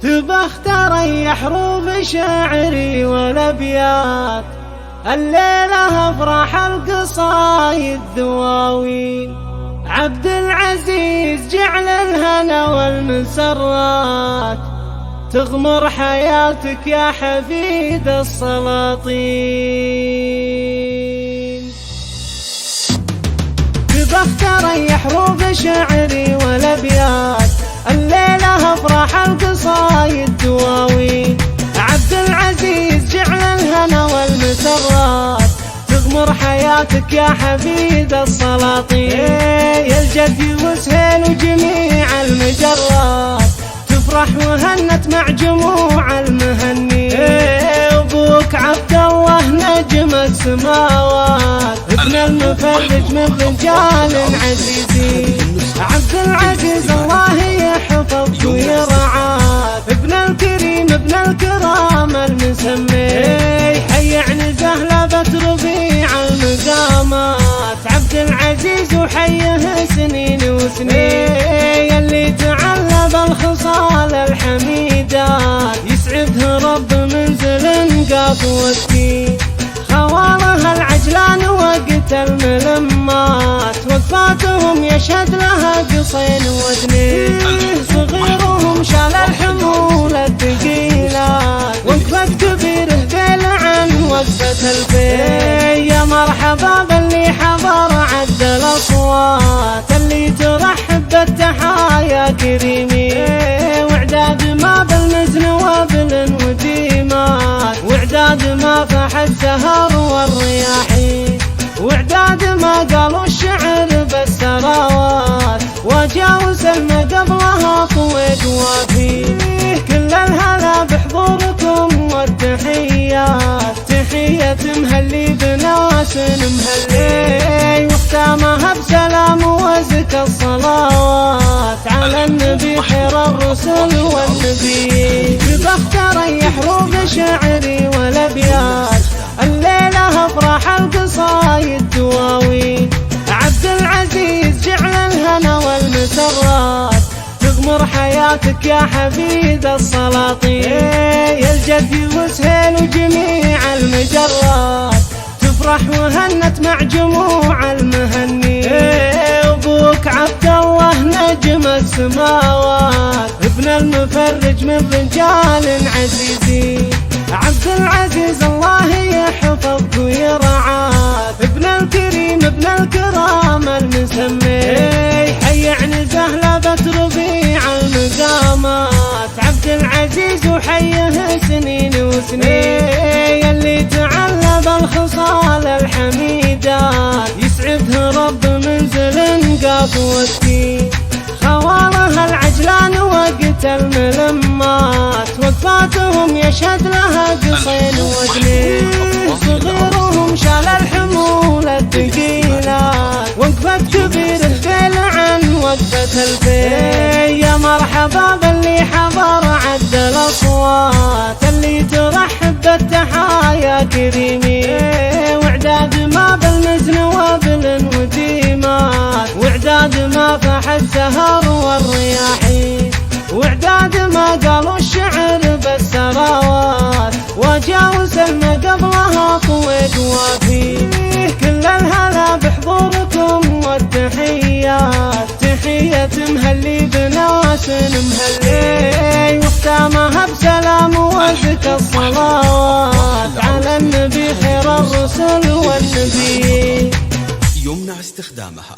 تبخ تريح حروف شعري والابيات، الليلة افراح القصايد دواوين. عبد العزيز جعل الهنا والمسرات، تغمر حياتك يا حفيد السلاطين. تبخ تريح حروف شعري والابيات، الليلة افراح القصايد دواوين. عبد العزيز جعل الهنا والمسرات، تغمر حياتك يا حفيد السلاطين. يا الجدي وسهيل وجميع المجرات، تفرح وهنت مع جموع المهنين. ابوك عبد الله نجم السماوات، ابن المفرج من رجال عزيزين. عبد العزيز الله يحفظك ويرعاك، ابن الكريم ابن الكرام المسمي. حيعني زهلبة ربيع المقامات، عبد العزيز وحيه سنين وسنين. يلي تعلى بالخصال الحميدات، يسعده رب منزل قاف والدين. خوالها العجلان وقت الملمات، وقفاتهم يشهد لها قصين ودنين. صغيرهم شال الحمول الثقيلات، وقفة كبير هبيل عن وقفة الفيل. يا مرحبا باللي حضر عد الأصوات، اللي ترحب بالتحايا كريمين. وعداد ما بالمزن وبالوديمات، وعداد ما فاح السهر والرياحين. وعداد ما قالوا الشعر بالسراوات، وجاوز الما قبلها طويق وافي. كل الهلا بحضوركم والتحيات، تحية مهلي بناس مهلي. وختامها بسلام وزكى الصلوات، على النبي خير الرسل والنبي. تبخ تريح حروف شعري والابيات، الليلة افراح القصايد دواوين. عبد العزيز جعل الهنا والمسرات، تغمر حياتك يا حفيد السلاطين. يا الجدي وسهيل وجميع المجرات، تفرح وهنت مع جموع المهنين. ابوك عبد الله نجم السماوات، ابن المفرج من رجال عزيزين. عبد العزيز الله يحفظك ويرعاك، ابن الكريم ابن الكرام المسمي. حيعني زهلبة ربيع المقامات، عبد العزيز وحيه سنين وسنين. يلي تعلى بالخصال الحميدات، يسعده رب منزل قاف والدين. خوالها العجلان وقت الملمات، وقفاتهم يشهد لها قصين ودنين. صغيرهم شال الحمول الثقيلات، وقفة كبير هبيل عن وقفة الفيل. يا مرحبا باللي حضر عد الأصوات، اللي ترحب بالتحايا كريمين. وعداد ما بالمزن وبالوديمات، وعداد ما فاح السهر والرياحين. وعداد ما قالوا الشعر بالسراوات، وجاوز الما قبلها طويق وافي. كل الهلا بحضوركم والتحيات، تحية مهلي بناس مهلي. وختامها بسلام وزكى الصلوات، على النبي خير الرسل والنبي. يمنع استخدامها.